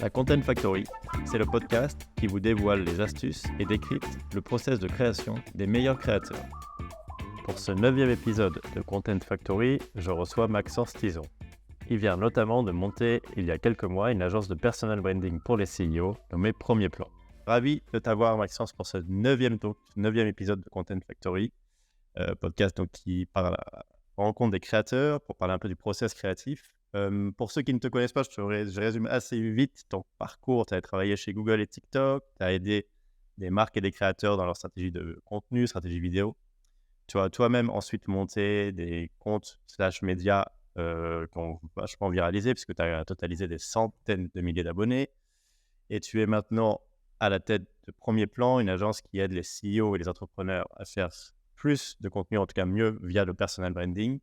La Content Factory, c'est le podcast qui vous dévoile les astuces et décrypte le process de création des meilleurs créateurs. Pour ce 9e épisode de Content Factory, je reçois Maxence Tison. Il vient notamment de monter, il y a quelques mois, une agence de personal branding pour les CEO nommée Premier Plan. Ravi de t'avoir, Maxence, pour ce 9e épisode de Content Factory, podcast qui parle à la rencontre des créateurs, pour parler un peu du process créatif. Pour ceux qui ne te connaissent pas, je résume assez vite ton parcours. Tu as travaillé chez Google et TikTok, tu as aidé des marques et des créateurs dans leur stratégie de contenu, stratégie vidéo. Tu as toi-même ensuite monté des comptes /médias qui ont vachement viralisé, puisque tu as totalisé des centaines de milliers d'abonnés. Et tu es maintenant à la tête de Premier Plan, une agence qui aide les CEO et les entrepreneurs à faire plus de contenu, en tout cas mieux, via le personal branding.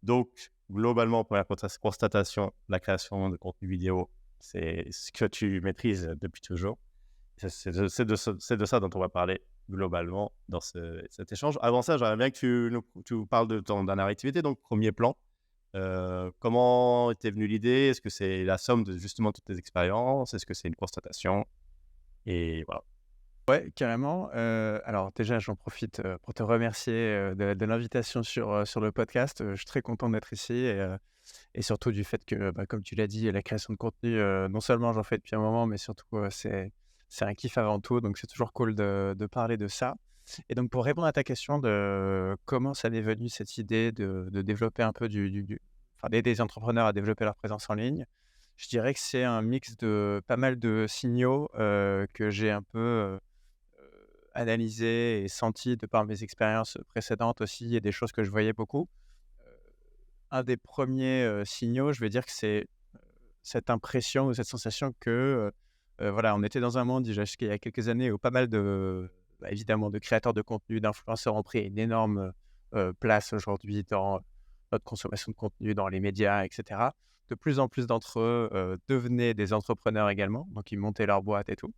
Donc, globalement, première constatation, la création de contenu vidéo, c'est ce que tu maîtrises depuis toujours. C'est de ça dont on va parler globalement dans cet échange. Avant ça, j'aimerais bien que tu nous parles de ton dernière activité, donc Premier Plan. Comment t'es venue l'idée? Est-ce que c'est la somme de justement toutes tes expériences? Est-ce que c'est une constatation? Et voilà. Ouais, carrément. Alors déjà, j'en profite, pour te remercier, de l'invitation sur le podcast. Je suis très content d'être ici et surtout du fait que, comme tu l'as dit, la création de contenu, non seulement j'en fais depuis un moment, mais surtout, c'est un kiff avant tout, donc c'est toujours cool de parler de ça. Et donc pour répondre à ta question de comment ça m'est venu cette idée de développer un peu enfin d'aider les entrepreneurs à développer leur présence en ligne, je dirais que c'est un mix de pas mal de signaux, que j'ai un peu, analysé et senti de par mes expériences précédentes aussi et des choses que je voyais beaucoup. Heu, un des premiers signaux, je vais dire que c'est, cette impression ou cette sensation que, voilà, on était dans un monde déjà jusqu'il y a quelques années où pas mal de, évidemment de créateurs de contenu, d'influenceurs ont pris une énorme, place aujourd'hui dans notre consommation de contenu, dans les médias et cetera. De plus en plus d'entre eux, devenaient des entrepreneurs également, donc ils montaient leur boîte et tout.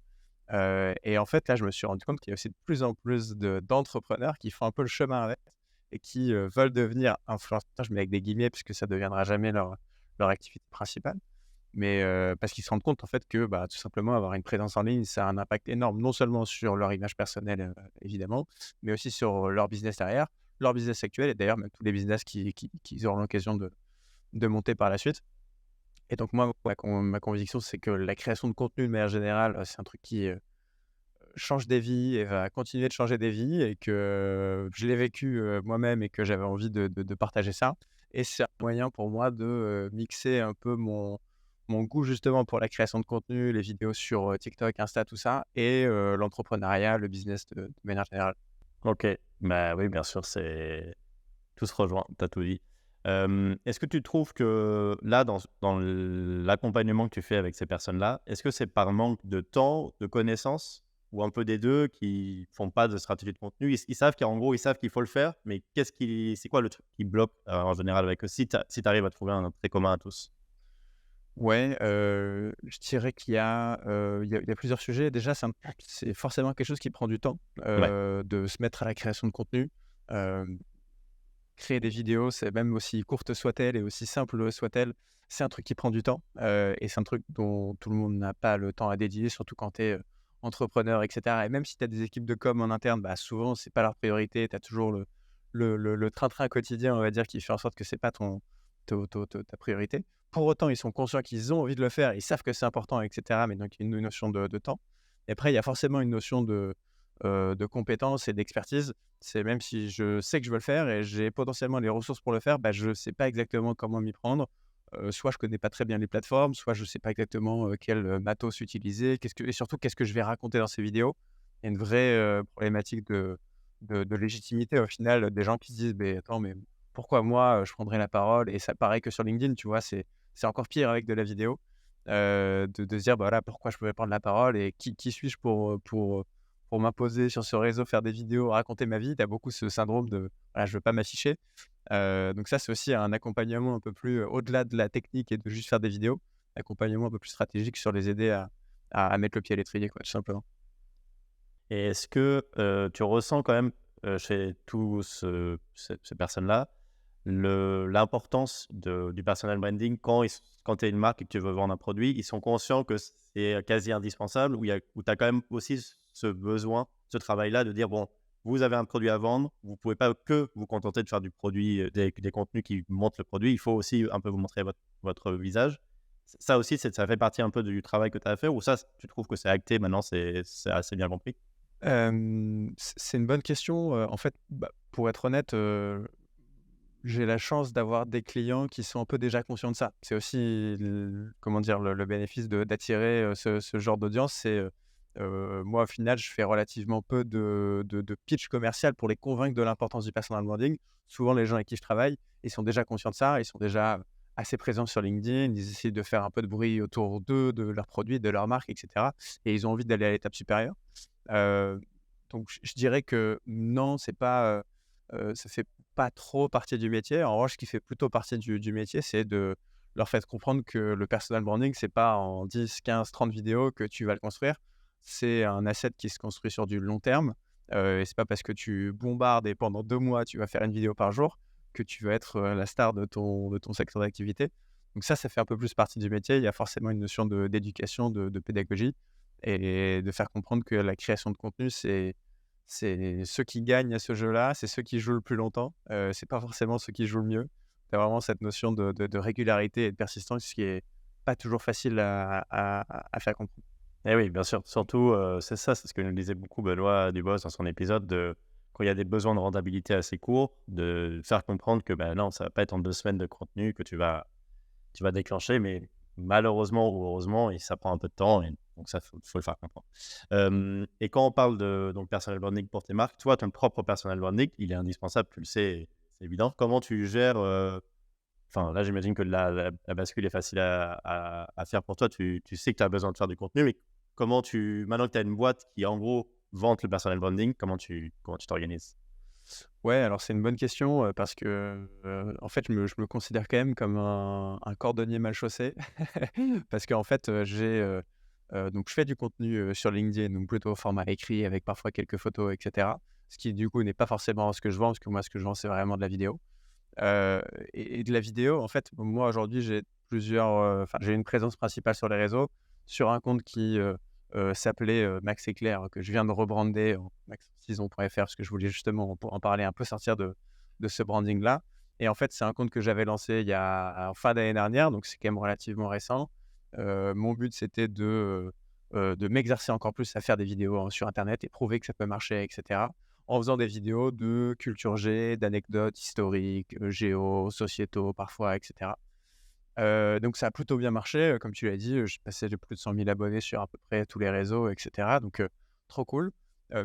Et en fait, là, je me suis rendu compte qu'il y a aussi de plus en plus d'entrepreneurs qui font un peu le chemin avec et qui, veulent devenir influenceurs. Je mets avec des guillemets puisque ça ne deviendra jamais leur activité principale. Mais, parce qu'ils se rendent compte en fait que, tout simplement avoir une présence en ligne, ça a un impact énorme, non seulement sur leur image personnelle, évidemment, mais aussi sur leur business derrière, leur business actuel et d'ailleurs même tous les business qu'ils auront l'occasion de monter par la suite. Et donc moi, ma conviction, c'est que la création de contenu de manière générale, c'est un truc qui, change des vies et va continuer de changer des vies et que je l'ai vécu, moi-même et que j'avais envie de partager ça et c'est un moyen pour moi de, mixer un peu mon goût justement pour la création de contenu, les vidéos sur, TikTok, Insta, tout ça et l'entrepreneuriat, le business de manière générale. Ok, bah oui, bien sûr, tout se rejoint, tu as tout dit. Est-ce que tu trouves que là, dans l'accompagnement que tu fais avec ces personnes-là, est-ce que c'est par manque de temps, de connaissances, ou un peu des deux, qui font pas de stratégie de contenu? Ils savent qu'en gros, ils savent qu'il faut le faire, mais c'est quoi le truc qui bloque en général avec eux, si tu arrives à trouver un trait commun à tous? Ouais, je dirais qu'il y a, il y a plusieurs sujets. Déjà, c'est forcément quelque chose qui prend du temps, Ouais, de se mettre à la création de contenu. Créer des vidéos, c'est même aussi courtes soient-elles et aussi simples soient-elles, c'est un truc qui prend du temps, et c'est un truc dont tout le monde n'a pas le temps à dédier, surtout quand tu es, entrepreneur et cetera et même si tu as des équipes de com en interne, souvent c'est pas leur priorité. Tu as toujours le train-train quotidien, on va dire, qui fait en sorte que c'est pas ta priorité. Pour autant, ils sont conscients qu'ils ont envie de le faire, ils savent que c'est important et cetera, mais donc il y a une notion de temps et après il y a forcément une notion de compétence et d'expertise. C'est même si je sais que je veux le faire et j'ai potentiellement les ressources pour le faire, je ne sais pas exactement comment m'y prendre. Soit je connais pas très bien les plateformes, soit je sais pas exactement, quel, matos utiliser, et surtout qu'est-ce que je vais raconter dans ces vidéos. Il y a une vraie, problématique de légitimité au final, des gens qui se disent: «Beh, attends, mais pourquoi moi, je prendrais la parole?» et ça pareil que sur LinkedIn, tu vois? C'est encore pire avec de la vidéo, de se dire: «Bah, voilà, pourquoi je pourrais prendre la parole et qui suis-je pour m'imposer sur ce réseau, faire des vidéos, raconter ma vie?» Tu as beaucoup ce syndrome de, voilà, je veux pas m'afficher. Donc ça, c'est aussi un accompagnement un peu plus, au-delà de la technique et de juste faire des vidéos, accompagnement un peu plus stratégique sur les aider à mettre le pied à l'étrier quoi, tout simplement. et est-ce que tu ressens quand même chez tous ces personnes-là, l'importance du personal branding quand tu es une marque et que tu veux vendre un produit, ils sont conscients que c'est quasi indispensable, où tu as quand même aussi ce besoin, ce travail-là de dire, bon, vous avez un produit à vendre, vous ne pouvez pas que vous contenter de faire du produit, des contenus qui montrent le produit, il faut aussi un peu vous montrer votre visage. Ça aussi, ça fait partie un peu du travail que tu as à faire, ou ça, tu trouves que c'est acté maintenant, c'est assez bien compris? C'est une bonne question, en fait, pour être honnête, j'ai la chance d'avoir des clients qui sont un peu déjà conscients de ça. C'est aussi comment dire? Le bénéfice d'attirer, ce genre d'audience, c'est, moi, au final, je fais relativement peu de pitch commercial pour les convaincre de l'importance du personal branding. Souvent, les gens avec qui je travaille, ils sont déjà conscients de ça, ils sont déjà assez présents sur LinkedIn, ils essaient de faire un peu de bruit autour d'eux, de leurs produits, de leur marque et cetera, et ils ont envie d'aller à l'étape supérieure. Heu, donc je dirais que non, c'est pas, ça fait pas trop partie du métier. En revanche, ce qui fait plutôt partie du métier, c'est de leur faire comprendre que le personal branding, c'est pas en 10, 15, 30 vidéos que tu vas le construire. C'est un asset qui se construit sur du long terme, et c'est pas parce que tu bombardes et pendant 2 mois, tu vas faire une vidéo par jour que tu vas être, la star de ton secteur d'activité. Donc ça fait un peu plus partie du métier. Il y a forcément une notion d'éducation, de pédagogie et de faire comprendre que la création de contenu, c'est ceux qui gagnent à ce jeu-là, c'est ceux qui jouent le plus longtemps, c'est pas forcément ceux qui jouent le mieux. Tu as vraiment cette notion de régularité et de persistance qui est pas toujours facile à faire comprendre. Eh oui, bien sûr. Surtout, c'est ça, c'est ce que nous disait beaucoup Benoît Dubos dans son épisode quand il y a des besoins de rentabilité assez courts, de faire comprendre que, ben, non, ça va pas être en 2 semaines de contenu que tu vas déclencher, mais malheureusement ou heureusement, ça prend un peu de temps, et donc ça, faut le faire comprendre. Et quand on parle de donc personal branding pour tes marques, toi, ton propre personal branding, il est indispensable, tu le sais, c'est évident. Comment tu gères, enfin, là, j'imagine que la bascule est facile à faire pour toi. Tu sais que tu as besoin de faire du contenu, mais maintenant que tu as une boîte qui, en gros, vante le personal branding, comment tu t'organises? Ouais, alors c'est une bonne question, parce que, en fait, je me considère quand même comme un cordonnier mal chaussé. Parce qu'en fait, donc je fais du contenu, sur LinkedIn, donc plutôt au format écrit avec parfois quelques photos et cetera. Ce qui du coup n'est pas forcément ce que je vends, parce que moi ce que je vends, c'est vraiment de la vidéo. Heu et de la vidéo, en fait, moi aujourd'hui j'ai enfin j'ai une présence principale sur les réseaux, sur un compte qui, s'appelait, Max Éclair, que je viens de rebrander en maxsaison.fr parce que je voulais justement en parler un peu, sortir de ce branding-là. Et en fait, c'est un compte que j'avais lancé il y a en fin d'année dernière, donc c'est quand même relativement récent. Mon but, c'était de m'exercer encore plus à faire des vidéos, sur internet et prouver que ça peut marcher et cetera, en faisant des vidéos de culture G, d'anecdotes historiques, géo, sociétaux parfois et cetera. Donc ça a plutôt bien marché, comme tu l'as dit, je suis passé de plus de 100 000 abonnés sur à peu près tous les réseaux et cetera, donc trop cool.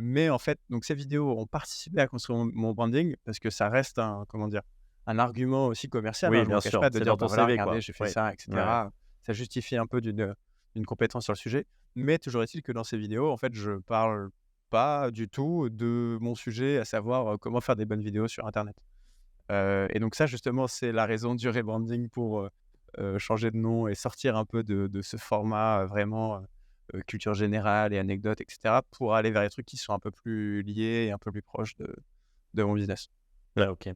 Mais en fait, donc ces vidéos ont participé à construire mon branding parce que ça reste un, comment dire? Un argument aussi commercial, hein, Oui, je me bien cache sûr, pas, de c'est dire: dans ton «Bah, voilà, CV, regardez, quoi. j'ai fait Oui. ça» et Ouais. cetera. Ça justifie un peu d'une compétence sur le sujet. Mais toujours est-il que dans ces vidéos, en fait, je parle pas du tout de mon sujet, à savoir, comment faire des bonnes vidéos sur internet. Et donc ça, justement, c'est la raison du rebranding pour, changer de nom et sortir un peu de ce format, vraiment, culture générale et anecdotes et cetera, pour aller vers des trucs qui sont un peu plus liés et un peu plus proches de mon business. Ouais, OK.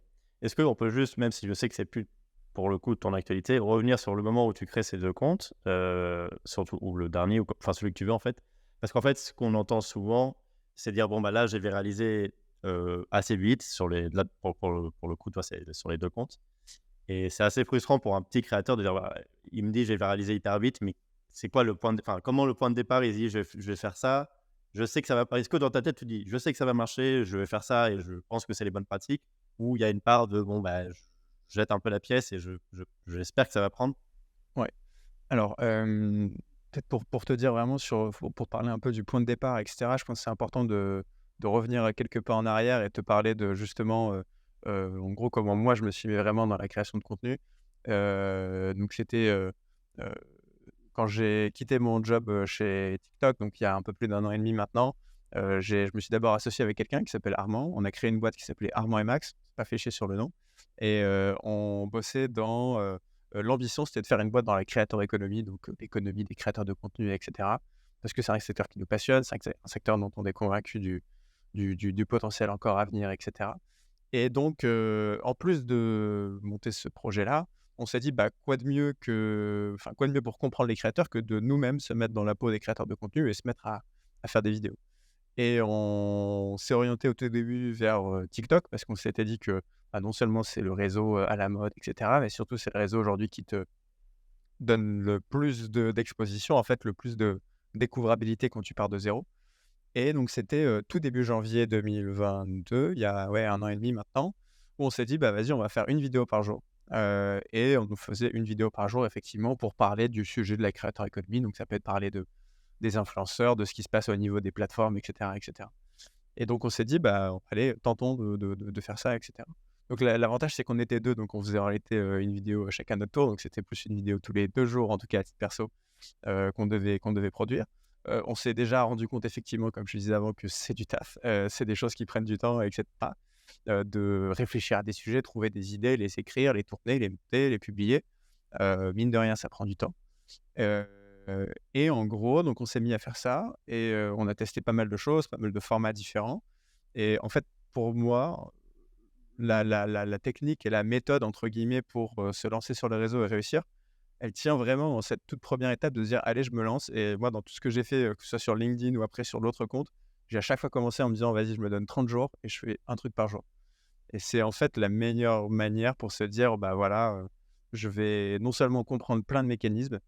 Est-ce qu'on peut juste, même si je sais que c'est plus pour le coup de ton actualité, revenir sur le moment où tu crées ces 2 comptes, surtout ou le dernier, ou enfin celui que tu veux en fait? Parce qu'en fait, ce qu'on entend souvent, c'est dire: «Bon, bah, là, j'ai viralisé, assez vite sur les là, pour le coup, toi, c'est sur les 2 comptes», et c'est assez frustrant pour un petit créateur de dire: «Bah, il me dit: "J'ai viralisé hyper vite", mais c'est quoi le point de enfin, comment le point de départ, il se dit: «Je vais faire ça, je sais que ça va pas». Est-ce que dans ta tête, tu dis: «Je sais que ça va marcher, je vais faire ça et je pense que c'est les bonnes pratiques», ou il y a une part de: «Bon, bah, je jette un peu la pièce et j'espère que ça va prendre»? Ouais. Alors, peut-être pour te dire vraiment pour parler un peu du point de départ et cetera, je pense que c'est important de revenir à quelques pas en arrière et te parler de justement, en gros, comment moi je me suis mis vraiment dans la création de contenu. Donc c'était, heu, quand j'ai quitté mon job, chez TikTok, donc il y a un peu plus d'1 an et demi maintenant, je me suis d'abord associé avec quelqu'un qui s'appelle Armand. On a créé une boîte qui s'appelait Armand et Max, c'est pas fiché sur le nom, et on bossait dans, l'ambition, c'était de faire une boîte dans la creator economy, donc l'économie des créateurs de contenu et cetera. Parce que c'est un secteur qui nous passionne, c'est un secteur dont on est convaincu du potentiel encore à venir et cetera. Et donc, en plus de monter ce projet-là, on s'est dit: «Bah, quoi de mieux pour comprendre les créateurs que de nous-mêmes se mettre dans la peau des créateurs de contenu et se mettre à faire des vidéos?» Et on s'est orienté au tout début vers, TikTok parce qu'on s'était dit que, bah, non seulement c'est le réseau, à la mode et cetera, mais surtout c'est le réseau aujourd'hui qui te donne le plus d'exposition, en fait, le plus de découvrabilité quand tu pars de zéro. Et donc c'était, tout début janvier 2022, il y a, ouais, 1 an et demi maintenant, où on s'est dit: «Bah, vas-y, on va faire une vidéo par jour». Et on nous faisait une vidéo par jour effectivement pour parler du sujet de la creator economy. Donc ça peut être parler des influenceurs, de ce qui se passe au niveau des plateformes et cetera et cetera. Et donc on s'est dit: «Bah, allez, tentons de faire ça et cetera». Donc l'avantage, c'est qu'on était 2, donc on faisait en réalité, une vidéo chacun notre tour, donc c'était plus une vidéo tous les 2 jours, en tout cas à titre perso, qu'on devait produire. On s'est déjà rendu compte effectivement, comme je disais avant, que c'est du taf, c'est des choses qui prennent du temps et cetera. De réfléchir à des sujets, trouver des idées, les écrire, les tourner, les monter, les publier. Mine de rien, ça prend du temps. Heu et en gros, donc on s'est mis à faire ça et on a testé pas mal de choses, pas mal de formats différents. Et en fait, pour moi, la technique et la «méthode» entre guillemets pour, se lancer sur le réseau et réussir, elle tient vraiment dans cette toute première étape de se dire: «Allez, je me lance». Et moi, dans tout ce que j'ai fait, que ce soit sur LinkedIn ou après sur l'autre compte, j'ai à chaque fois commencé en me disant: «Vas-y, je me donne 30 jours et je fais un truc par jour». Et c'est en fait la meilleure manière pour se dire: «Bah, voilà, je vais non seulement comprendre plein de mécanismes,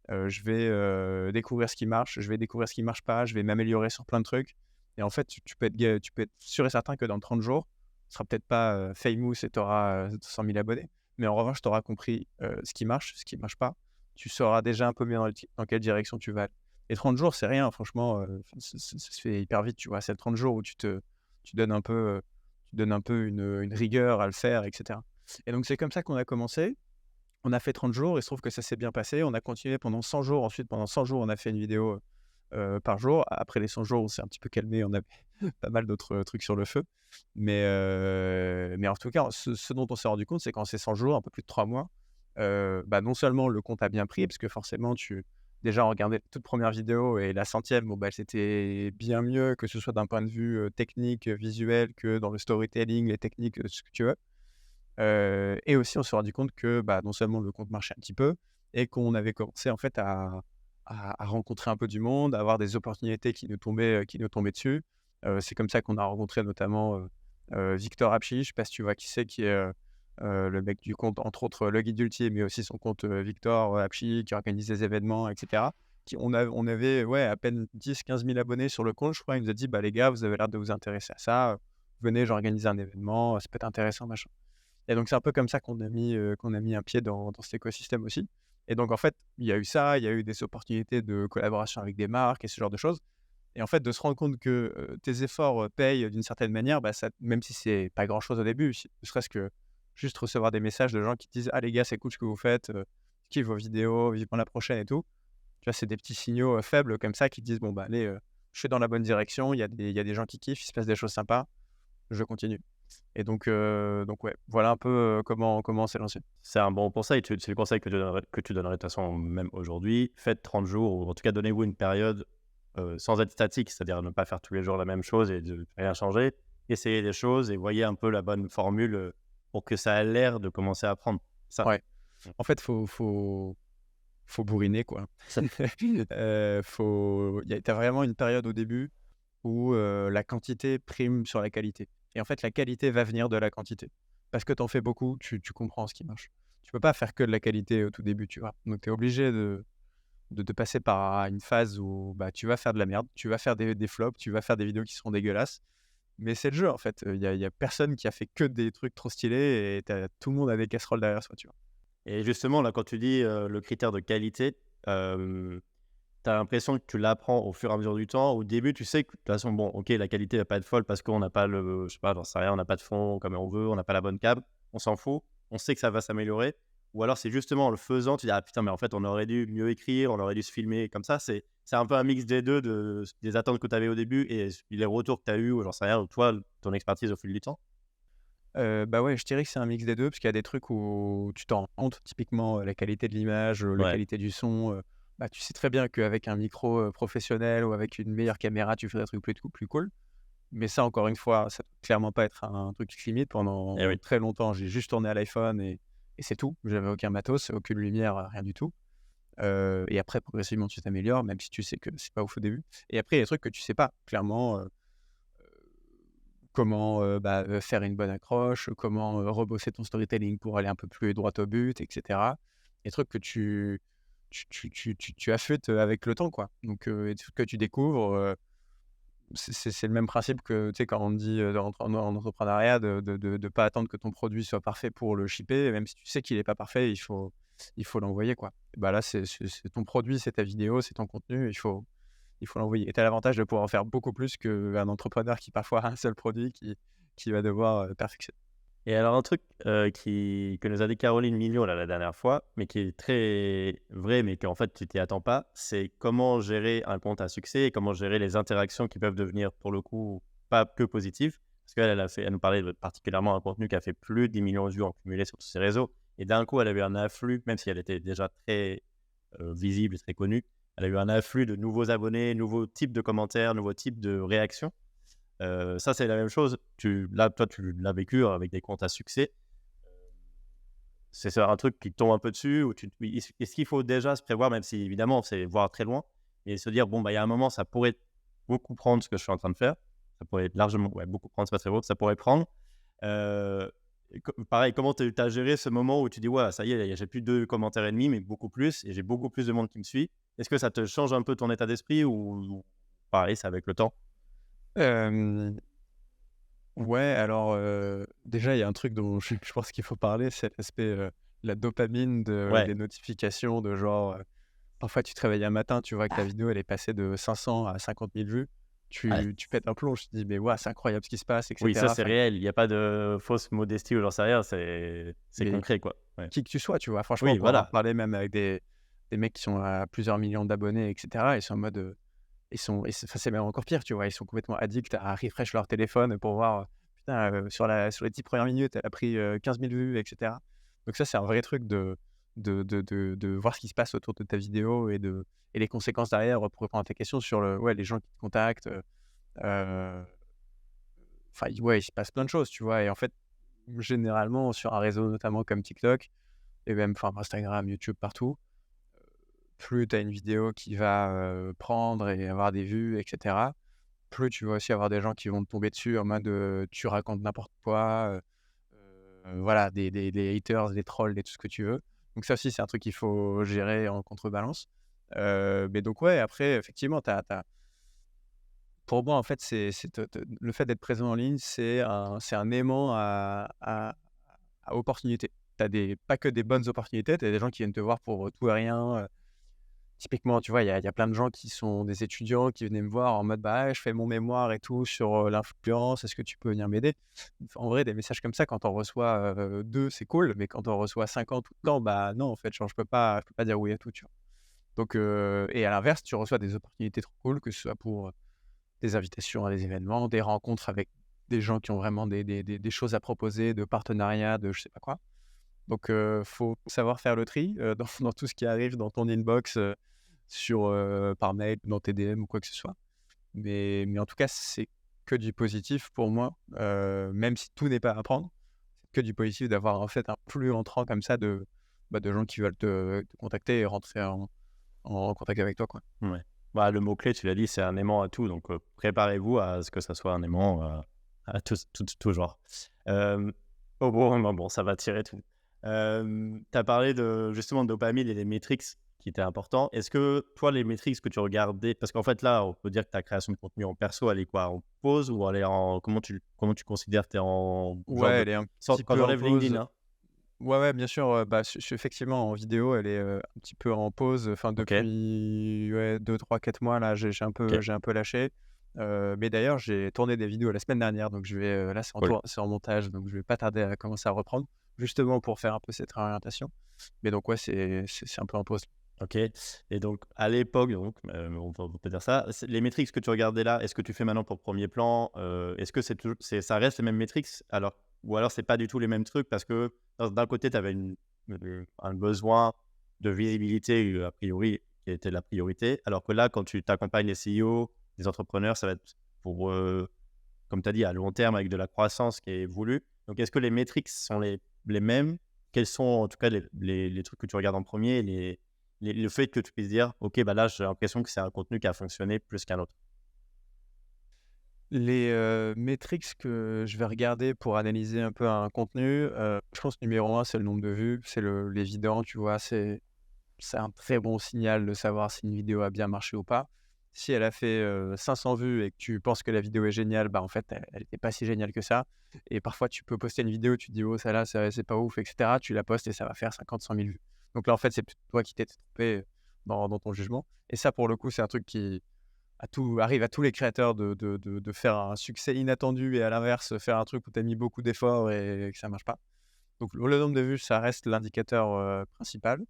je vais, découvrir ce qui marche, je vais découvrir ce qui marche pas, je vais m'améliorer sur plein de trucs». Et en fait, tu peux être sûr et certain que dans 30 jours, tu seras peut-être pas, famous et tu auras, 100 000 abonnés. Mais en revanche, tu auras compris, ce qui marche, ce qui marche pas. Tu sauras déjà un peu mieux dans quelle direction tu vas aller. Et 30 jours, c'est rien franchement, enfin, ça se fait hyper vite, tu vois? C'est le 30 jours où tu donnes un peu, une rigueur à le faire et cetera. Et donc c'est comme ça qu'on a commencé. On a fait 30 jours, il se trouve que ça s'est bien passé. On a continué pendant 100 jours. Ensuite, pendant 100 jours, on a fait une vidéo, par jour. Après les 100 jours, on s'est un petit peu calmé, on avait pas mal d'autres, trucs sur le feu. Mais en tout cas, ce dont on s'est rendu compte, c'est qu'en ces 100 jours, un peu plus de 3 mois, bah, non seulement le compte a bien pris, parce que forcément déjà on regardait la toute première vidéo et la 100e, bon, bah, c'était bien mieux, que ce soit d'un point de vue, technique, visuel, que dans le storytelling, les techniques, ce que tu veux. Et aussi on s'est rendu compte que, bah, non seulement le compte marchait un petit peu et qu'on avait commencé en fait à rencontrer un peu du monde, à avoir des opportunités qui nous tombaient dessus. C'est comme ça qu'on a rencontré notamment, Victor Apchi, je ne sais pas si tu vois qui c'est, qui est, le mec du compte entre autres, Le Guide Ultime, mais aussi son compte, Victor, Apchi, qui organise des événements et cetera. On avait, ouais, à peine 10 000 à 15 000 abonnés sur le compte, je crois. Il nous a dit: «Bah, les gars, vous avez l'air de vous intéresser à ça, venez, j'organise un événement, ça peut être intéressant, machin». Et donc c'est un peu comme ça qu'on a mis un pied dans cet écosystème aussi. Et donc en fait, il y a eu ça, il y a eu des opportunités de collaboration avec des marques et ce genre de choses. Et en fait, de se rendre compte que, tes efforts, payent d'une certaine manière, bah, ça, même si c'est pas grand-chose au début, ne serait-ce que juste recevoir des messages de gens qui te disent: «Ah les gars, c'est cool ce que vous faites, je kiffe vos vidéos, vivement la prochaine et tout». Tu vois, c'est des petits signaux, faibles comme ça qui te disent: «Bon, bah, allez, je suis dans la bonne direction, il y a des gens qui kiffent, il se passe des choses sympas, je continue». Et donc ouais, voilà un peu, comment on s'est lancé. C'est un bon conseil, c'est le conseil que tu donnerais de toute façon même aujourd'hui. Faites 30 jours ou en tout cas donnez-vous une période, sans être statique, c'est-à-dire ne pas faire tous les jours la même chose et de rien changer. Essayez des choses et voyez un peu la bonne formule, pour que ça ait l'air de commencer à prendre. Ça. Ouais. En fait, faut bourriner quoi. Faut il y a tu vraiment une période au début où, la quantité prime sur la qualité. Et en fait, la qualité va venir de la quantité. Parce que tu en fais beaucoup, tu comprends ce qui marche. Tu peux pas faire que de la qualité au tout début, tu vois? Donc tu es obligé de passer par une phase où, bah, tu vas faire de la merde, tu vas faire des flops, tu vas faire des vidéos qui seront dégueulasses. Mais c'est le jeu en fait, il y a personne qui a fait que des trucs trop stylés et tout le monde a des casseroles derrière soi, tu vois? Et justement là, quand tu dis, le critère de qualité, tu as l'impression que tu l'apprends au fur et à mesure du temps? Au début, tu sais que de toute façon, bon, OK, la qualité va pas être folle parce qu'on n'a pas je sais pas, j'en sais rien, on n'a pas de fond comme on veut, on n'a pas la bonne cam, on s'en fout, on sait que ça va s'améliorer. Ou alors c'est justement en le faisant, tu dis: «Ah putain, mais en fait, on aurait dû mieux écrire, on aurait dû se filmer comme ça». C'est un peu un mix des 2, des attentes que tu avais au début et les retours que tu as eu ou j'en sais rien, ou toi, ton expertise au fil du temps? Bah, ouais, je dirais que c'est un mix des 2 parce qu'il y a des trucs où tu t'en rends compte, typiquement, la qualité de l'image, la Ouais. qualité du son, bah, tu sais très bien qu'avec un micro, professionnel ou avec une meilleure caméra, tu ferais des trucs plus cool. Mais ça, encore une fois, ça peut clairement pas être un truc qui te limite. Et Pendant oui. très longtemps, j'ai juste tourné à l'iPhone et c'est tout. J'avais aucun matos, aucune lumière, rien du tout. Et après progressivement tu t'améliores, même si tu sais que c'est pas ouf au début. Et après il y a des trucs que tu sais pas, clairement, comment, faire une bonne accroche, comment, rebosser ton storytelling pour aller un peu plus droit au but et cetera. Des trucs que tu affûtes, avec le temps, quoi. Donc des trucs que tu découvres, c'est le même principe que, tu sais, quand on te dit, en entrepreneuriat de pas attendre que ton produit soit parfait pour le shipper, même si tu sais qu'il est pas parfait, il faut l'envoyer, quoi. Bah, là, c'est ton produit, c'est ta vidéo, c'est ton contenu, il faut l'envoyer et tu as l'avantage de pouvoir en faire beaucoup plus qu'un entrepreneur qui parfois a un seul produit qui va devoir, perfectionner. Et alors un truc, que nous a dit Caroline Mignot là, la dernière fois, mais qui est très vrai, mais qu'en fait tu t'y attends pas, c'est comment gérer un compte à succès et comment gérer les interactions qui peuvent devenir pour le coup pas que positives. Parce qu'elle elle nous parlait de particulièrement un contenu qui a fait plus de 10 millions de vues en cumulé sur tous ses réseaux et d'un coup elle a eu un afflux, même si elle était déjà très, visible et très connue, elle a eu un afflux de nouveaux abonnés, nouveaux types de commentaires, nouveaux types de réactions. Ça, c'est la même chose. Là, toi, tu l'as vécu avec des comptes à succès. C'est un truc qui te tombe un peu dessus ou est-ce qu'il faut déjà se prévoir, même si évidemment, c'est voir très loin, et se dire, bon, bah, il y a un moment, ça pourrait beaucoup prendre ce que je suis en train de faire. Ça pourrait largement, ouais, beaucoup prendre, c'est pas très beau, ça pourrait prendre. Pareil, comment tu as géré ce moment où tu dis, ouais, ça y est, j'ai plus de commentaires ennemis, mais beaucoup plus, et j'ai beaucoup plus de monde qui me suit. Est-ce que ça te change un peu ton état d'esprit ou pareil, c'est avec le temps? Hem, ouais, alors, déjà, il y a un truc dont je pense qu'il faut parler, c'est l'aspect, la dopamine Ouais, des notifications de genre, parfois tu te réveilles un matin, tu vois que ta vidéo elle est passée de 500 à 50 000 vues, ouais. tu pètes un plomb, tu te dis: «Mais waouh, c'est incroyable ce qui se passe» et Oui, ça, cetera. c'est Enfin, réel. Il y a pas de fausse modestie ou j'en sais rien, c'est mais concret, quoi. Ouais. qui que tu sois, tu vois? Franchement, Oui, pour avoir voilà. parlé même avec des mecs qui sont à plusieurs millions d'abonnés et cetera, ils sont en mode, c'est même encore pire, tu vois? Ils sont complètement addicts à refresh leur téléphone pour voir, putain, sur les 10 premières minutes, elle a pris, 15 000 vues et cetera. Donc ça, c'est un vrai truc de voir ce qui se passe autour de ta vidéo et les conséquences derrière, pour répondre à ta question sur les gens qui te contactent, heu, enfin, il se passe plein de choses, tu vois? Et en fait, généralement, sur un réseau notamment comme TikTok et même, enfin, Instagram, YouTube, partout, plus tu as une vidéo qui va, prendre et avoir des vues et cetera, plus tu vas aussi avoir des gens qui vont te tomber dessus en mode, tu racontes n'importe quoi, voilà, des haters, des trolls, des tout ce que tu veux. Donc ça aussi, c'est un truc qu'il faut gérer en contrebalance. Mais donc ouais, après effectivement, pour moi, en fait, c'est le fait d'être présent en ligne, c'est un aimant à opportunités. Tu as pas que des bonnes opportunités, tu as des gens qui viennent te voir pour, tout et rien. Typiquement, tu vois, il y a plein de gens qui sont des étudiants qui venaient me voir en mode: «Bah, ouais, je fais mon mémoire et tout sur, l'influence, est-ce que tu peux venir m'aider?» En vrai, des messages comme ça, quand on reçoit, 2, c'est cool, mais quand on reçoit 50 tout le temps, bah, non, en fait, genre, je peux pas dire oui à tout, tu vois? Donc et à l'inverse, tu reçois des opportunités trop cool, que ce soit pour, des invitations à des événements, des rencontres avec des gens qui ont vraiment des choses à proposer, de partenariats, de je sais pas quoi. Donc faut savoir faire le tri, dans tout ce qui arrive dans ton inbox, par mail, dans tes DM ou quoi que ce soit. Mais en tout cas, c'est que du positif pour moi, même si tout n'est pas à prendre. C'est que du positif d'avoir en fait un flux entrant comme ça de gens qui veulent te contacter et rentrer en contact avec toi, quoi. Ouais. Bah, le mot-clé, tu l'as dit, c'est un aimant à tout, donc préparez-vous à ce que ça soit un aimant, à tout genre. Oh bon, ça va tirer tout. Tu as parlé justement de dopamine et des métriques qui étaient importants. Est-ce que toi, les métriques que tu regardais, parce qu'en fait là, on peut dire que ta création de contenu en perso, elle est quoi? En pause ou elle est en comment tu considères? Tu es en genre Ouais, de elle est un sorte petit quand peu en j'enlève LinkedIn, pause. hein? Ouais, bien sûr, bah, effectivement en vidéo, elle est, un petit peu en pause, enfin OK, depuis, ouais, 2, 3, 4 mois là, OK, j'ai un peu lâché. Mais d'ailleurs, j'ai tourné des vidéos la semaine dernière, donc je vais, là cool. c'est en montage, donc je vais pas tarder à commencer à reprendre, justement pour faire un peu cette réorientation. Mais donc ouais, c'est un peu en pause. OK, et donc à l'époque donc, on peut dire ça, les métriques que tu regardais là, est-ce que tu fais maintenant pour premier plan? Est-ce que c'est toujours ça reste les mêmes métriques? Alors ou alors c'est pas du tout les mêmes trucs parce que d'un côté tu avais un besoin de visibilité, a priori, qui était la priorité, alors que là quand tu t'accompagnes les CEO, les entrepreneurs, ça va être pour, comme tu as dit, à long terme avec de la croissance qui est voulue. Donc, est-ce que les métriques sont les mêmes? Quels sont en tout cas les trucs que tu regardes en premier, le fait que tu puisses dire, OK, bah là, j'ai l'impression que c'est un contenu qui a fonctionné plus qu'un autre? Les, métriques que je vais regarder pour analyser un peu un contenu, je pense numéro un c'est le nombre de vues, c'est l'évident, tu vois? C'est un très bon signal de savoir si une vidéo a bien marché ou pas. Si elle a fait, 500 vues et que tu penses que la vidéo est géniale, bah, en fait, elle était pas si géniale que ça et parfois tu peux poster une vidéo, tu te dis: «Oh celle-là, c'est pas ouf» et cetera. Tu la postes et ça va faire 50-100 000 vues. Donc là, en fait, c'est plutôt toi qui t'es trompé dans ton jugement et ça, pour le coup, c'est un truc qui arrive à tous les créateurs de faire un succès inattendu et à l'inverse, faire un truc où tu as mis beaucoup d'efforts et que ça marche pas. Donc le nombre de vues, ça reste l'indicateur, principal.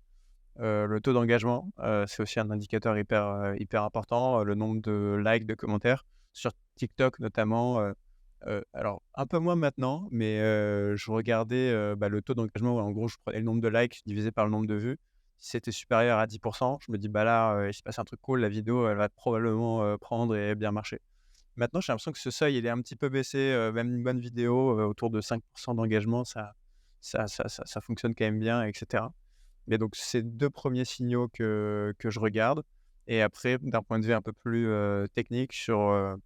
Le taux d'engagement, c'est aussi un indicateur hyper important, le nombre de likes, de commentaires. Sur TikTok notamment, alors un peu moins maintenant, mais je regardais, le taux d'engagement. En gros, je prenais le nombre de likes divisé par le nombre de vues. Si c'était supérieur à 10, je me dis: «Bah là, il s'est passé un truc cool, la vidéo, elle va probablement, prendre et bien marcher». Maintenant, j'ai l'impression que ce seuil, il est un petit peu baissé, même une bonne vidéo, autour de 5 d'engagement, ça fonctionne quand même bien et cetera. Mais donc c'est 2 premiers signaux que je regarde et après d'un point de vue un peu plus, technique sur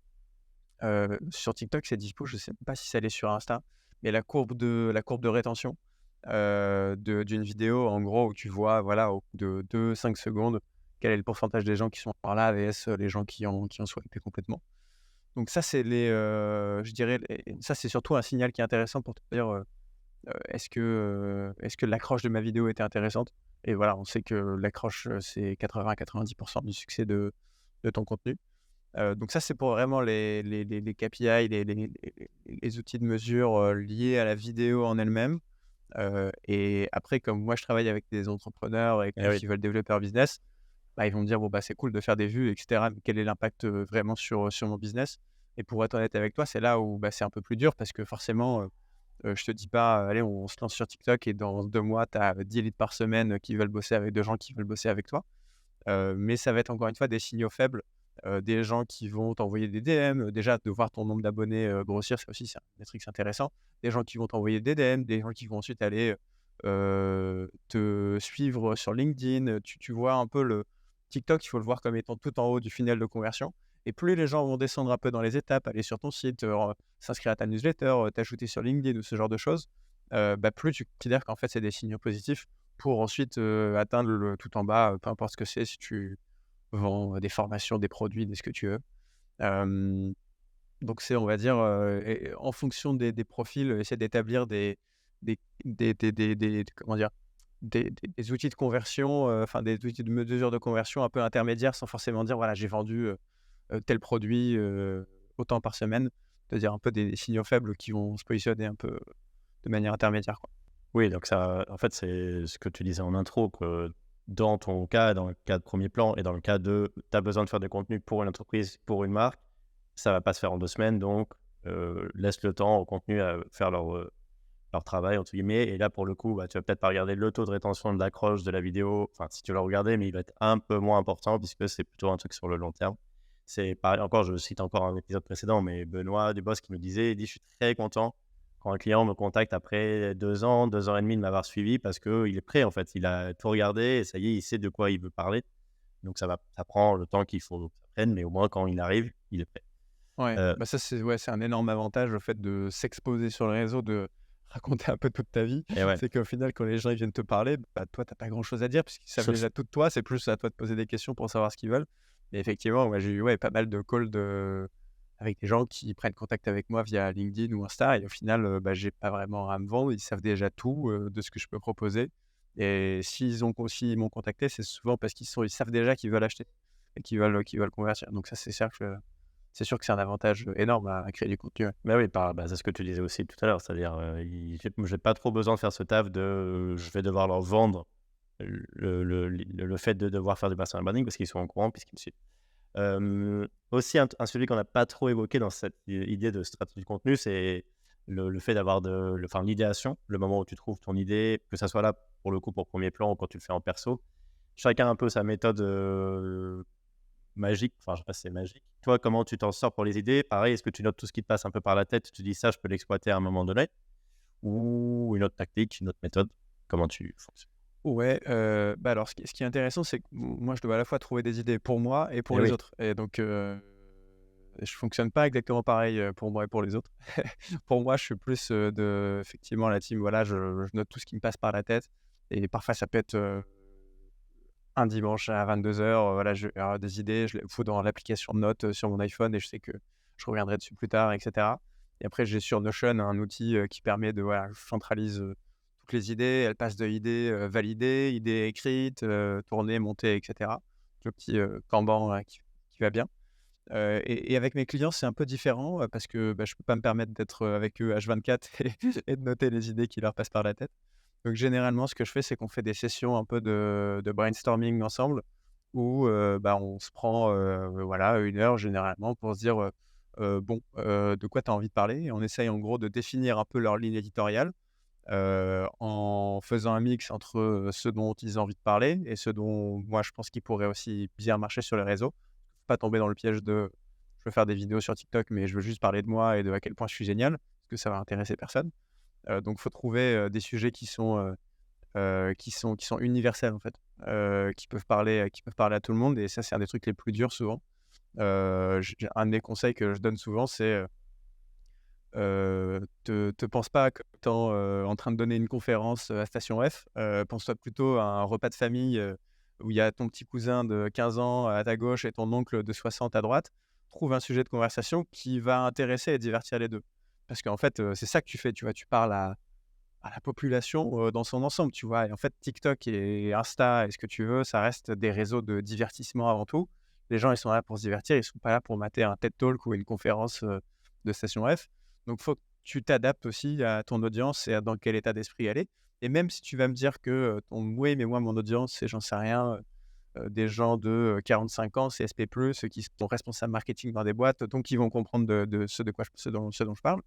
TikTok, c'est dispo, je sais même pas si ça l'est sur Insta, mais la courbe de rétention, d'une vidéo en gros où tu vois voilà au bout de 2-5 secondes, quel est le pourcentage des gens qui sont par là vs les gens qui ont swipé complètement. Donc ça c'est je dirais ça c'est surtout un signal qui est intéressant pour te dire, est-ce que l'accroche de ma vidéo était intéressante? Et voilà, on sait que l'accroche, c'est 80-90 du succès de ton contenu. Donc ça, c'est pour vraiment les KPI, les outils de mesure, liés à la vidéo en elle-même. Et après, comme moi, je travaille avec des entrepreneurs et Eh oui. qui veulent développer leur business, bah, ils vont me dire: «Bon, bah, c'est cool de faire des vues et cetera, mais quel est l'impact, vraiment sur mon business?» Et pour être honnête avec toi, c'est là où, bah, c'est un peu plus dur parce que forcément, je te dis pas: «Allez, on se lance sur TikTok et dans 2 mois, tu as 10 leads par semaine qui veulent bosser avec de gens qui veulent bosser avec toi». Mais ça va être encore une fois des signaux faibles, des gens qui vont t'envoyer des DM, déjà de voir ton nombre d'abonnés, grossir, ça aussi c'est un métrique intéressant. Des gens qui vont t'envoyer des DM, des gens qui vont ensuite aller, te suivre sur LinkedIn, tu vois un peu le TikTok, il faut le voir comme étant tout en haut du funnel de conversion et plus les gens vont descendre un peu dans les étapes, aller sur ton site, s'inscrire à ta newsletter, t'ajouter sur LinkedIn ou ce genre de choses, plus tu considères qu'en fait c'est des signaux positifs pour ensuite, atteindre le tout en bas, peu importe ce que c'est, si tu vends, des formations, des produits, ce que tu veux. Hem, donc c'est, on va dire, et en fonction des profils, essayer d'établir des comment dire? Des outils de conversion, enfin des outils de mesure de conversion un peu intermédiaires sans forcément dire: «Voilà, j'ai vendu, tel produit, autant par semaine». C'est-à-dire un peu des signaux faibles qui vont se positionner un peu de manière intermédiaire, quoi. Oui, donc ça, en fait, c'est ce que tu disais en intro, que dans ton cas, dans le cas de premier plan et dans le cas de tu as besoin de faire des contenus pour une entreprise, pour une marque, ça va pas se faire en 2 semaines, donc laisse le temps au contenu à faire leur «travail» entre guillemets et là, pour le coup, bah, tu vas peut-être pas regarder le taux de rétention de l'accroche de la vidéo, enfin, si tu vas le regarder, mais il va être un peu moins important puisque c'est plutôt un truc sur le long terme. C'est pareil encore, je cite encore un épisode précédent, mais Benoît Dubos qui me disait, il dit: «Je suis très content quand un client me contacte après 2 ans, 2 ans et demi de m'avoir suivi parce qu'il est prêt en fait. Il a tout regardé et ça y est, il sait de quoi il veut parler. Donc ça prend le temps qu'il faut que ça prenne, mais au moins quand il arrive, il est prêt». Ouais, Heu bah, ça c'est ouais, c'est un énorme avantage le fait de s'exposer sur les réseaux, de raconter un peu toute ta vie. et ouais. C'est qu'au final quand les gens ils viennent te parler, bah, toi tu as pas grand chose à dire puisqu'ils savent déjà tout de toi, c'est plus à toi de poser des questions pour savoir ce qu'ils veulent. Mais effectivement, moi j'ai eu, ouais, pas mal de calls avec des gens qui prennent contact avec moi via LinkedIn ou Insta et au final, bah, j'ai pas vraiment à me vendre. Ils savent déjà tout, de ce que je peux proposer et s'ils m'ont contacté, c'est souvent parce ils savent déjà qu'ils veulent acheter et qu'ils veulent convertir. Donc ça, c'est sûr que c'est un avantage, énorme à créer du contenu, ouais. Bah oui, c'est ce que tu disais aussi tout à l'heure, c'est-à-dire, j'ai pas trop besoin de faire ce taf de, je vais devoir leur vendre le fait de devoir faire du personal branding parce qu'ils sont au courant puisqu'ils me suivent. Aussi un sujet qu'on n'a pas trop évoqué dans cette idée de stratégie de contenu, c'est le fait d'avoir l'idéation, le moment où tu trouves ton idée, que ça soit là pour le coup pour premier plan ou quand tu le fais en perso. Chacun a un peu sa méthode, magique. Enfin, je sais pas si c'est magique. Toi, comment tu t'en sors pour les idées? Pareil, est-ce que tu notes tout ce qui te passe un peu par la tête? Tu dis ça, je peux l'exploiter à un moment donné? Ou une autre tactique, une autre méthode? Comment tu fonctionnes? Ouais, alors ce qui est intéressant, c'est que moi, je dois à la fois trouver des idées pour moi et pour Eh les oui, autres et donc je fonctionne pas exactement pareil, pour moi et pour les autres. Pour moi, je suis plus, de effectivement la team, voilà, je note tout ce qui me passe par la tête et parfois ça peut être, un dimanche à 22h, voilà, je vais avoir des idées, je les fous dans l'application de notes, sur mon iPhone et je sais que je reviendrai dessus plus tard et cetera et après j'ai sur Notion un outil, qui permet de voilà, je centralise, toutes les idées, elles passent de idées, validées, idées écrites, tournées, montées et cetera. Le petit, Kanban là qui va bien. Et avec mes clients, c'est un peu différent, parce que, bah, je peux pas me permettre d'être, avec eux H24 et de noter les idées qui leur passent par la tête. Donc généralement, ce que je fais, c'est qu'on fait des sessions un peu de brainstorming ensemble où, bah, on se prend, voilà 1 heure généralement pour se dire, «Bon, de quoi tu as envie de parler?» et on essaye en gros de définir un peu leur ligne éditoriale, en faisant un mix entre, ce dont ils ont envie de parler et ce dont moi je pense qu'ils pourraient aussi bien marcher sur les réseaux. Pas tomber dans le piège de: «Je veux faire des vidéos sur TikTok, mais je veux juste parler de moi et de à quel point je suis génial», parce que ça va intéresser personne. Donc faut trouver, des sujets qui sont universels en fait, qui peuvent parler à tout le monde et ça, c'est un des trucs les plus durs souvent. J'ai un des conseils que je donne souvent, c'est, te pense pas comme étant, en train de donner une conférence, à Station F, pense-toi plutôt à un repas de famille, où il y a ton petit cousin de 15 ans à ta gauche et ton oncle de 60 à droite. Trouve un sujet de conversation qui va intéresser et divertir les 2. Parce qu'en fait, c'est ça que tu fais, tu vois? Tu parles à la population, dans son ensemble, tu vois? Et en fait, TikTok et Insta et ce que tu veux, ça reste des réseaux de divertissement avant tout. Les gens, ils sont là pour se divertir, ils sont pas là pour mater un TED Talk ou une conférence, de Station F. Donc faut que tu t'adaptes aussi à ton audience et à dans quel état d'esprit elle est. Et même si tu vas me dire que, ton oui, mais moi, mon audience, c'est, j'en sais rien, des gens de, 45 ans, CSP+, qui sont responsables marketing dans des boîtes, donc ils vont comprendre de ce dont je parle.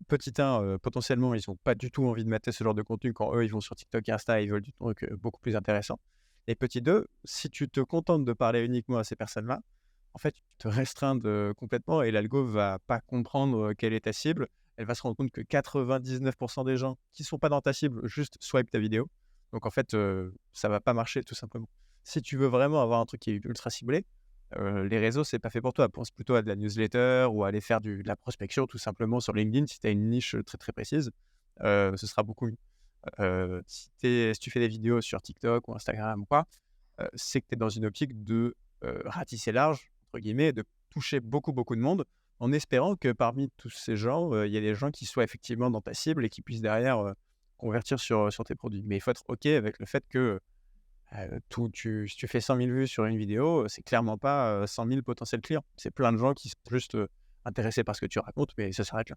Petit 1, potentiellement, ils ont pas du tout envie de mater ce genre de contenu quand eux, ils vont sur TikTok et Insta, ils veulent du truc, beaucoup plus intéressant. Et petit 2, si tu te contentes de parler uniquement à ces personnes-là, en fait, tu te restreins complètement et l'algo va pas comprendre, quelle est ta cible. Elle va se rendre compte que 99 des gens qui sont pas dans ta cible, juste swipe ta vidéo. Donc en fait, ça va pas marcher tout simplement. Si tu veux vraiment avoir un truc qui est ultra ciblé, les réseaux, c'est pas fait pour toi. Pense plutôt à de la newsletter ou à aller faire de la prospection tout simplement sur LinkedIn si tu as une niche, très, très précise, ce sera beaucoup mieux. Si tu fais des vidéos sur TikTok ou Instagram ou quoi, c'est que tu es dans une optique de, «ratisser large» entre guillemets, de toucher beaucoup, beaucoup de monde en espérant que parmi tous ces gens, il y ait des gens qui soient effectivement dans ta cible et qui puissent derrière, convertir sur tes produits. Mais il faut être OK avec le fait que, si tu fais 100 000 vues sur une vidéo, c'est clairement pas, 100 000 potentiels clients. C'est plein de gens qui sont juste, intéressés par ce que tu racontes, mais ça s'arrête là.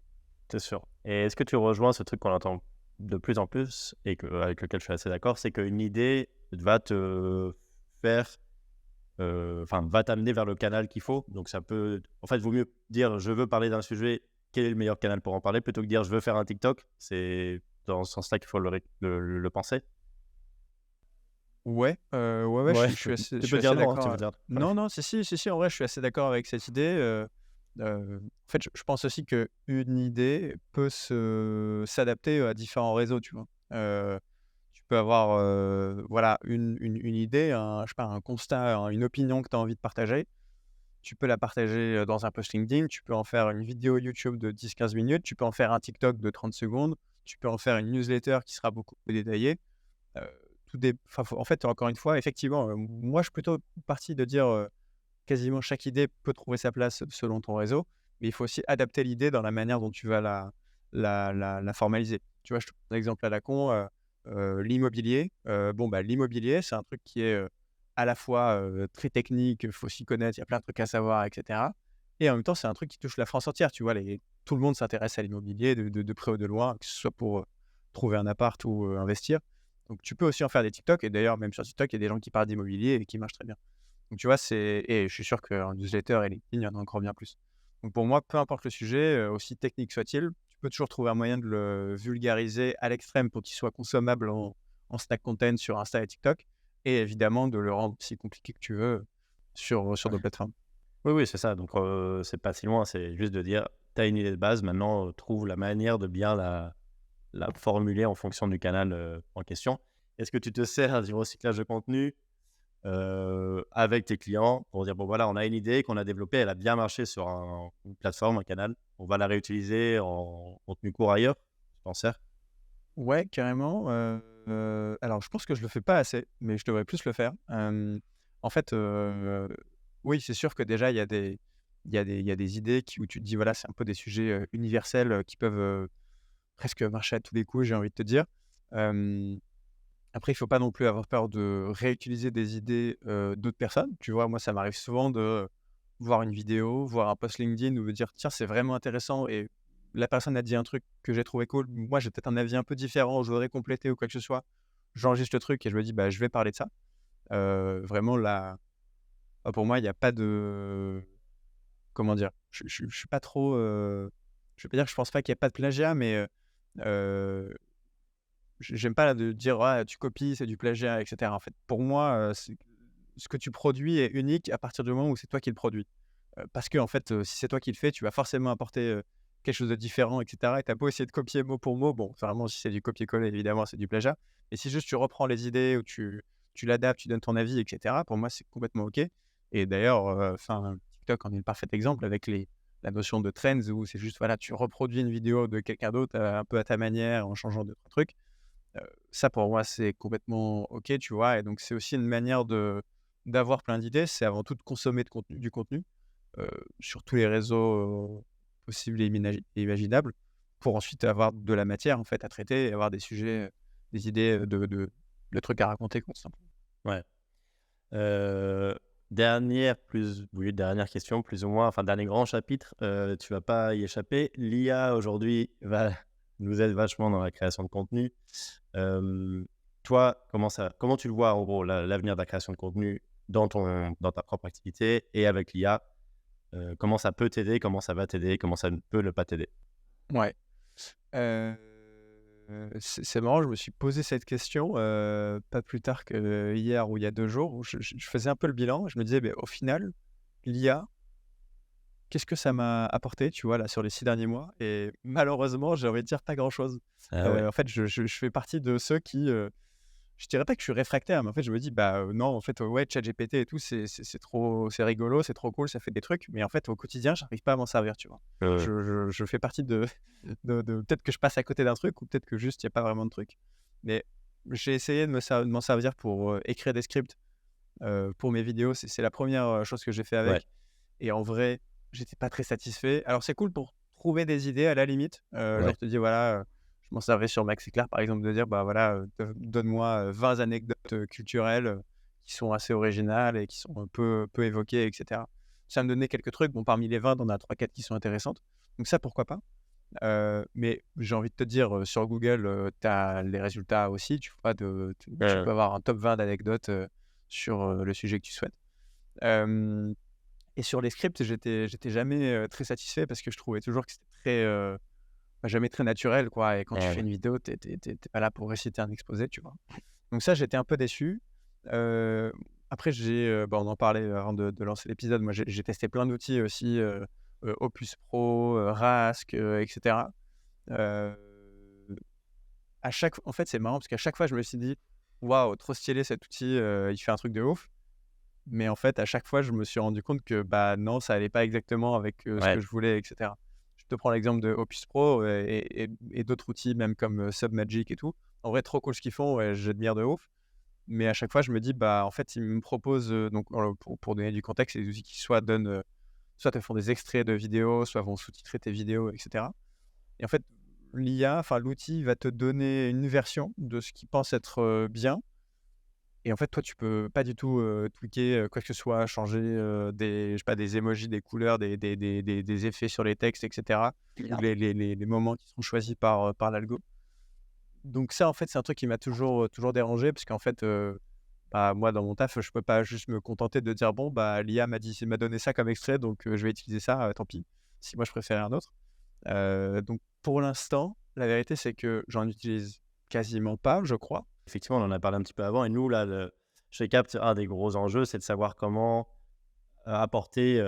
c'est sûr. Et est-ce que tu rejoins ce truc qu'on entend de plus en plus et avec lequel je suis assez d'accord, c'est qu'une idée va te faire, enfin, va t'amener vers le canal qu'il faut. Donc ça peut en fait, vaut mieux dire: «Je veux parler d'un sujet, quel est le meilleur canal pour en parler?» plutôt que dire: «Je veux faire un TikTok». C'est dans ce sens-là qu'il faut le penser. Ouais, ouais, ouais, Ouais, je tu suis peux dire assez non, hein, tu d'accord, veux dire. non, non, si, en vrai, je suis assez d'accord avec cette idée, en fait, je pense aussi qu'une idée peut s'adapter à différents réseaux, tu vois? Tu peux avoir, voilà, une idée, je sais pas, un constat, une opinion que tu as envie de partager. Tu peux la partager, dans un post LinkedIn, tu peux en faire une vidéo YouTube de 10-15 minutes, tu peux en faire un TikTok de 30 secondes, tu peux en faire une newsletter qui sera beaucoup plus détaillée. Heu, enfin, en fait, encore une fois, effectivement, moi, je suis plutôt parti de dire, quasiment chaque idée peut trouver sa place selon ton réseau, mais il faut aussi adapter l'idée dans la manière dont tu vas la formaliser. Tu vois, je te prends un exemple à la con, l'immobilier. Bon, bah, l'immobilier, c'est un truc qui est, à la fois, très technique, il faut s'y connaître, il y a plein de trucs à savoir et cetera et en même temps, c'est un truc qui touche la France entière, tu vois? Tout le monde s'intéresse à l'immobilier de près ou de loin, que ce soit pour, trouver un appart ou, investir. Donc tu peux aussi en faire des TikTok et d'ailleurs, même sur TikTok, il y a des gens qui parlent d'immobilier et qui marchent très bien. Donc tu vois, et je suis sûr qu'en newsletter et LinkedIn, il y en a encore bien plus. Donc pour moi, peu importe le sujet, aussi technique soit-il, tu peux toujours trouver un moyen de le vulgariser à l'extrême pour qu'il soit consommable en snack content sur Insta et TikTok et évidemment de le rendre aussi compliqué que tu veux sur nos plateformes. Oui, oui, c'est ça. Donc, c'est pas si loin. C'est juste de dire, tu as une idée de base, maintenant, trouve la manière de bien la formuler en fonction du canal en question. Est-ce que tu te sers du recyclage de contenu avec tes clients pour dire, bon, voilà, on a une idée qu'on a développée, elle a bien marché sur une plateforme, un canal. On va la réutiliser en contenu court ailleurs. Tu t'en sers? Ouais, carrément. Alors je pense que je le fais pas assez, mais je devrais plus le faire. En fait, oui, c'est sûr que déjà il y a des idées où tu te dis, voilà, c'est un peu des sujets, universels, qui peuvent, presque marcher à tous les coups, j'ai envie de te dire. Hem, Après il faut pas non plus avoir peur de réutiliser des idées, d'autres personnes. Tu vois? Moi, ça m'arrive souvent de voir une vidéo, voir un post LinkedIn ou me dire: «Tiens, c'est vraiment intéressant» et la personne a dit un truc que j'ai trouvé cool. Moi, j'ai peut-être un avis un peu différent, je voudrais compléter ou quoi que ce soit. J'enregistre le truc et je me dis: «Bah, je vais parler de ça». Vraiment là, pour moi, il y a pas de comment dire? Je suis pas trop, je vais pas dire que je pense pas qu'il y a pas de plagiat, mais j'aime pas là de dire: «Ah, tu copies, c'est du plagiat» et cetera. En fait, pour moi, c'est ce que tu produis est unique à partir du moment où c'est toi qui le produis. Parce qu'en fait, si c'est toi qui le fais, tu vas forcément apporter, quelque chose de différent et cetera et tu as beau essayer de copier mot pour mot, bon, enfin, vraiment, si c'est du copier-coller, évidemment, c'est du plagiat. Mais si juste tu reprends les idées ou tu l'adaptes, tu donnes ton avis et cetera, pour moi, c'est complètement OK et d'ailleurs, enfin, TikTok en est le parfait exemple avec la notion de trends où c'est juste, voilà, tu reproduis une vidéo de quelqu'un d'autre, un peu à ta manière en changeant 2-3 trucs. Ça pour moi, c'est complètement OK, tu vois? Et donc c'est aussi une manière d'avoir plein d'idées. C'est avant tout de consommer du contenu, sur tous les réseaux, possibles et imaginables pour ensuite avoir de la matière, en fait, à traiter et avoir des sujets, des idées, de trucs à raconter, quoi, tout simplement. Ouais. Heu, dernière question, plus ou moins, enfin, dernier grand chapitre, tu vas pas y échapper. L'IA aujourd'hui va nous aide vachement dans la création de contenu. Hem, Toi, comment tu le vois, en gros, l'avenir de la création de contenu dans ta propre activité et avec l'IA? Comment ça peut t'aider? Comment ça va t'aider? Comment ça ne peut ne pas t'aider? Ouais. Heu, c'est marrant, je me suis posé cette question, pas plus tard que hier ou il y a 2 jours où je faisais un peu le bilan. Je me disais: «Beh, au final, l'IA, qu'est-ce que ça m'a apporté?» tu vois, là, sur les 6 derniers mois et malheureusement, j'ai envie de dire pas grand-chose. Ah ouais. En fait, je fais partie de ceux qui, je dirais pas que je suis réfractaire, mais en fait, je me dis: «Bah, non, en fait, ouais, ChatGPT et tout, c'est trop c'est rigolo, c'est trop cool, ça fait des trucs», mais en fait, au quotidien, j'arrive pas à m'en servir, tu vois? Heu, Je fais partie de peut-être que je passe à côté d'un truc ou peut-être que juste il y a pas vraiment de truc. Mais j'ai essayé de m'en servir pour, écrire des scripts, pour mes vidéos. C'est la première chose que j'ai fait ouais, avec et en vrai, j'étais pas très satisfait. Alors c'est cool pour trouver des idées à la limite, ouais. genre te dis voilà, je m'en servais sur Max Clair par exemple de dire: «Bah voilà, donne-moi, 20 anecdotes, culturelles, qui sont assez originales et qui sont un peu évoquées et cetera». Ça me donnait quelques trucs, bon parmi les 20, tu en as 3-4 qui sont intéressantes, donc ça pourquoi pas. Mais j'ai envie de te dire, sur Google, tu as les résultats aussi, tu peux avoir un top 20 d'anecdotes, sur, le sujet que tu souhaites. Hem Et sur les scripts, j'étais jamais, très satisfait parce que je trouvais toujours que c'était très, jamais très naturel, quoi et quand tu Ouais, fais ouais. une vidéo, tu pas là pour réciter un exposé, tu vois? Donc ça, j'étais un peu déçu. Heu, Après on en parlait avant de lancer l'épisode. Moi, j'ai testé plein d'outils aussi, Opus Pro, Rask, et cetera. Heu, en fait, c'est marrant parce qu'à chaque fois, je me suis dit: «Waouh, trop stylé cet outil, il fait un truc de ouf». Mais en fait, à chaque fois, je me suis rendu compte que, bah, non, ça allait pas exactement avec, ce que Ouais. je voulais et cetera. Je te prends l'exemple de Opus Pro, et d'autres outils même comme, Submagic et tout. En vrai, trop cool ce qu'ils font, ouais, j'admire de ouf. Mais à chaque fois, je me dis: «Bah, en fait, ils me proposent, donc pour donner du contexte, c'est des outils qui soit te font des extraits de vidéos, soit vont sous-titrer tes vidéos et cetera et en fait, l'IA, enfin l'outil va te donner une version de ce qu'il pense être, bien et en fait, toi, tu peux pas du tout, tweaker, quoi que ce soit, changer, des je sais pas, des emojis, des couleurs, des effets sur les textes et cetera ou les moments qui seront choisis par l'algo. Donc ça, en fait, c'est un truc qui m'a toujours dérangé parce qu'en fait, bah, moi, dans mon taf, je peux pas juste me contenter de dire: «Bon, bah, l'IA m'a donné ça comme extrait, donc je vais utiliser ça, tant pis». Si moi, je préférais un autre. Donc pour l'instant, la vérité, c'est que j'en utilise quasiment pas, je crois. Effectivement, on en a parlé un petit peu avant et nous, là, chez Capt, un des gros enjeux, c'est de savoir comment, apporter,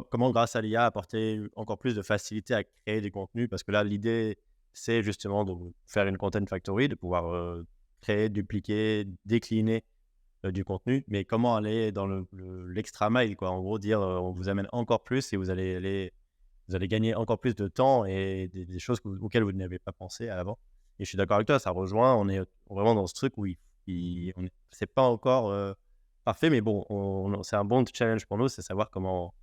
comment grâce à l'IA apporter encore plus de facilité à créer des contenus? Parce que là, l'idée, c'est justement de faire une content factory, de pouvoir créer, dupliquer, décliner du contenu, mais comment aller dans l'extra mile, quoi. En gros, dire on vous amène encore plus et vous allez gagner encore plus de temps et des choses auxquelles vous n'avez pas pensé à l'avant. Et je suis d'accord avec toi, ça rejoint, on est vraiment dans ce truc où c'est pas encore parfait, mais bon, c'est un bon challenge pour nous, c'est savoir comment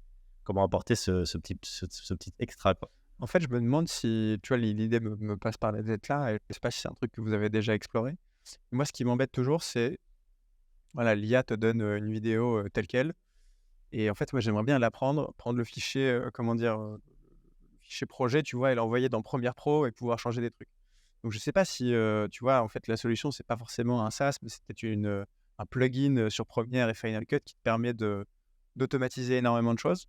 apporter ce petit extra, quoi. En fait, je me demande si, tu vois, l'idée me passe par la tête là, et je sais pas si c'est un truc que vous avez déjà exploré. Moi, ce qui m'embête toujours, c'est, voilà, l'IA te donne, une vidéo, telle quelle, et en fait, moi, j'aimerais bien la prendre le fichier, comment dire? Le fichier projet, tu vois, et l'envoyer dans Premiere Pro et pouvoir changer des trucs. Donc je sais pas si, tu vois, en fait, la solution, c'est pas forcément un SaaS, mais c'est peut-être un plugin, sur Premiere et Final Cut qui te permet d'automatiser énormément de choses.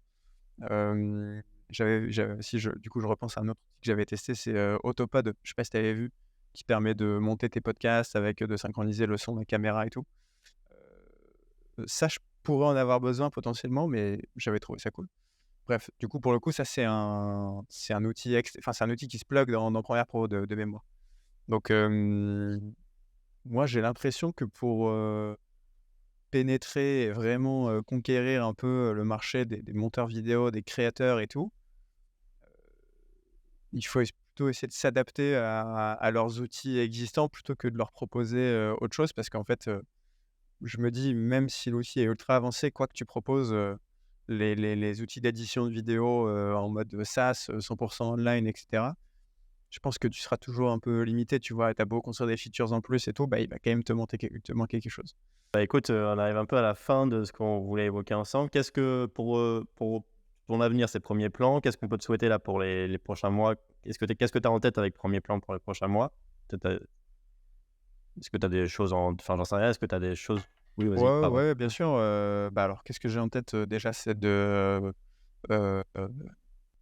J'avais si je du coup, je repense à un autre outil que j'avais testé, c'est, Autopod. Je sais pas si tu avais vu? Qui permet de monter tes podcasts avec, de synchroniser le son, la caméra et tout. Ça, je pourrais en avoir besoin potentiellement, mais j'avais trouvé ça cool. Bref, du coup, pour le coup, ça, c'est un outil enfin, c'est un outil qui se plug dans Premiere Pro de mémoire. Donc, moi, j'ai l'impression que pour, pénétrer et vraiment, conquérir un peu, le marché des monteurs vidéo, des créateurs et tout, il faut plutôt essayer de s'adapter à leurs outils existants plutôt que de leur proposer, autre chose. Parce qu'en fait, je me dis, même si l'outil est ultra avancé, quoi que tu proposes, les outils d'édition de vidéo, en mode SaaS, 100 online et cetera, je pense que tu seras toujours un peu limité, tu vois? Tu as beau construire des features en plus et tout, bah, il va quand même te manquer quelque chose. Bah, écoute, on arrive un peu à la fin de ce qu'on voulait évoquer ensemble. Qu'est-ce que pour ton avenir, ces premiers plans, qu'est-ce qu'on peut te souhaiter là pour les prochains mois? Qu'est-ce que tu as en tête avec premiers plans pour les prochains mois? Peut-être, est-ce que tu as des choses j'en sais rien, est-ce que tu as des choses oui, vas-y, Ouais, pardon. ouais, bien sûr, bah, alors qu'est-ce que j'ai en tête? Déjà, c'est de, heu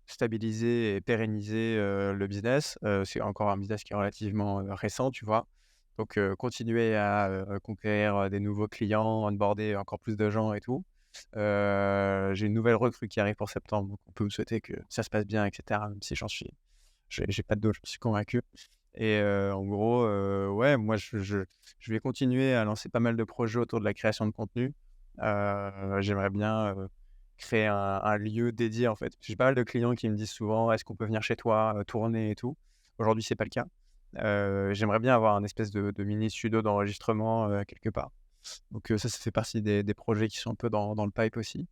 stabiliser et pérenniser, le business. C'est encore un business qui est relativement, récent, tu vois? Donc, continuer à, conquérir, des nouveaux clients, onboarder encore plus de gens et tout. J'ai une nouvelle recrue qui arrive pour septembre, donc on peut me souhaiter que ça se passe bien et cetera, même si j'ai pas de doute, j'en suis convaincu. Et en gros, ouais, moi je vais continuer à lancer pas mal de projets autour de la création de contenu. J'aimerais bien, créer un lieu dédié, en fait. J'ai pas mal de clients qui me disent souvent: «Est-ce qu'on peut venir chez toi, tourner et tout?» Aujourd'hui, c'est pas le cas. J'aimerais bien avoir un espèce de mini studio d'enregistrement, quelque part. Donc ça fait partie des projets qui sont un peu dans le pipe aussi.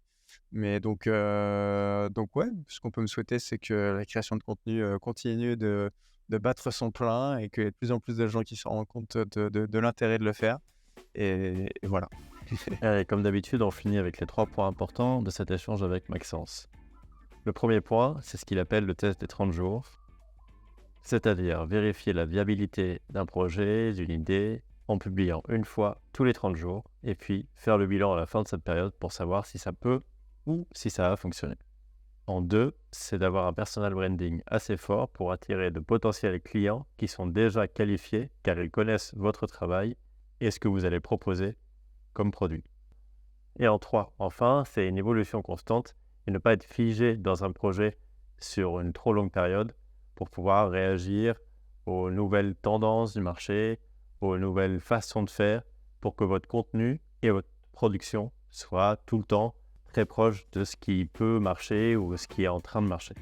Mais donc ouais, ce qu'on peut me souhaiter, c'est que la création de contenu, continue de battre son plein et qu'il y ait de plus en plus de gens qui se rendent compte de l'intérêt de le faire, et voilà. Et comme d'habitude, on finit avec les 3 points importants de cet échange avec Maxence. Le premier point, c'est ce qu'il appelle le test des 30 jours, c'est-à-dire vérifier la viabilité d'un projet, d'une idée, en publiant une fois tous les 30 jours, et puis faire le bilan à la fin de cette période pour savoir si ça peut ou si ça a fonctionné. En 2, c'est d'avoir un personal branding assez fort pour attirer de potentiels clients qui sont déjà qualifiés car ils connaissent votre travail et ce que vous allez proposer comme produit. Et en 3, enfin, c'est une évolution constante et ne pas être figé dans un projet sur une trop longue période pour pouvoir réagir aux nouvelles tendances du marché, aux nouvelles façons de faire pour que votre contenu et votre production soient tout le temps très proches de ce qui peut marcher ou ce qui est en train de marcher.